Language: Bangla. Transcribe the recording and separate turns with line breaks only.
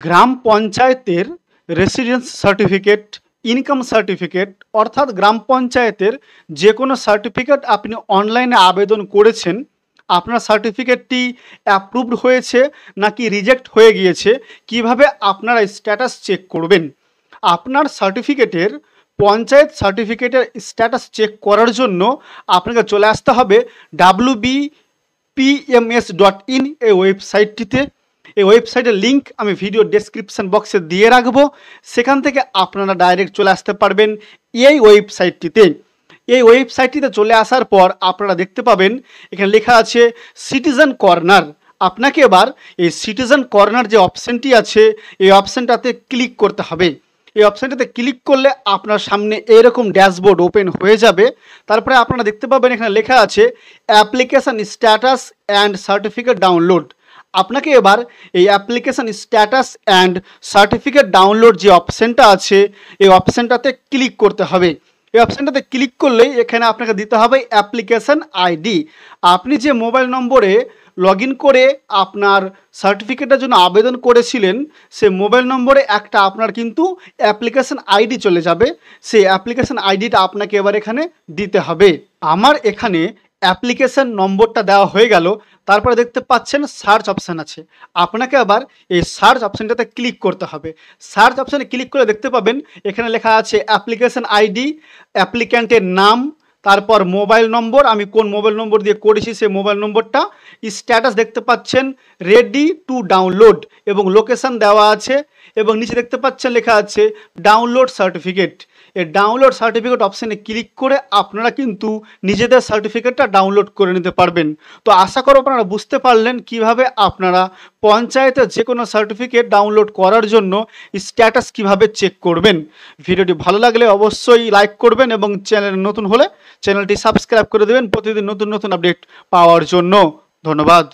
গ্রাম পঞ্চায়েতের রেসিডেন্স সার্টিফিকেট, ইনকাম সার্টিফিকেট অর্থাৎ গ্রাম পঞ্চায়েতের যে কোনো সার্টিফিকেট আপনি অনলাইনে আবেদন করেছেন, আপনার সার্টিফিকেটটি অ্যাপ্রুভড হয়েছে নাকি রিজেক্ট হয়ে গিয়েছে, কিভাবে আপনারা স্ট্যাটাস চেক করবেন। আপনার সার্টিফিকেটের পঞ্চায়েত সার্টিফিকেটের স্ট্যাটাস চেক করার জন্য আপনাকে চলে আসতে হবে wbpms.in এই ওয়েবসাইটটিতে। এই ওয়েবসাইটের লিঙ্ক আমি ভিডিও ডেসক্রিপশন বক্সে দিয়ে রাখবো, সেখান থেকে আপনারা ডাইরেক্ট চলে আসতে পারবেন এই ওয়েবসাইটটিতে। এই ওয়েবসাইটটিতে চলে আসার পর আপনারা দেখতে পাবেন এখানে লেখা আছে সিটিজেন কর্নার। আপনাকে এবার এই সিটিজেন কর্নার যে অপশানটি আছে এই অপশানটাতে ক্লিক করতে হবে। এই অপশানটাতে ক্লিক করলে আপনার সামনে এরকম ড্যাশবোর্ড ওপেন হয়ে যাবে। তারপরে আপনারা দেখতে পাবেন এখানে লেখা আছে application status and certificate download. আপনাকে এবার এই application status and certificate download যে অপশানটা আছে এই অপশানটাতে ক্লিক করতে হবে। এই অপশানটাতে ক্লিক করলেই এখানে আপনাকে দিতে হবে অ্যাপ্লিকেশান আইডি। আপনি যে মোবাইল নম্বরে লগ ইন করে আপনার সার্টিফিকেটের জন্য আবেদন করেছিলেন সে মোবাইল নম্বরে একটা আপনার কিন্তু অ্যাপ্লিকেশান আইডি চলে যাবে। সেই অ্যাপ্লিকেশান আইডিটা আপনাকে এবার এখানে দিতে হবে। আমার এখানে অ্যাপ্লিকেশান নম্বরটা দেওয়া হয়ে গেল। তারপরে দেখতে পাচ্ছেন সার্চ অপশান আছে, আপনাকে আবার এই সার্চ অপশানটাতে ক্লিক করতে হবে। সার্চ অপশানে ক্লিক করে দেখতে পাবেন এখানে লেখা আছে অ্যাপ্লিকেশান আইডি, অ্যাপ্লিক্যান্টের নাম, তারপর মোবাইল নম্বর, আমি কোন মোবাইল নম্বর দিয়ে করেছি সেই মোবাইল নম্বরটা, স্ট্যাটাস দেখতে পাচ্ছেন রেডি টু ডাউনলোড এবং লোকেশান দেওয়া আছে এবং নিচে দেখতে পাচ্ছেন লেখা আছে ডাউনলোড সার্টিফিকেট। এই ডাউনলোড সার্টিফিকেট অপশানে ক্লিক করে আপনারা কিন্তু নিজেদের সার্টিফিকেটটা ডাউনলোড করে নিতে পারবেন। তো আশা করব আপনারা বুঝতে পারলেন কিভাবে আপনারা পঞ্চায়েতের যে কোনো সার্টিফিকেট ডাউনলোড করার জন্য স্ট্যাটাস কিভাবে চেক করবেন। ভিডিওটি ভালো লাগলে অবশ্যই লাইক করবেন এবং চ্যানেল নতুন হলে চ্যানেলটি সাবস্ক্রাইব করে দেবেন প্রতিদিন নতুন নতুন আপডেট পাওয়ার জন্য। ধন্যবাদ।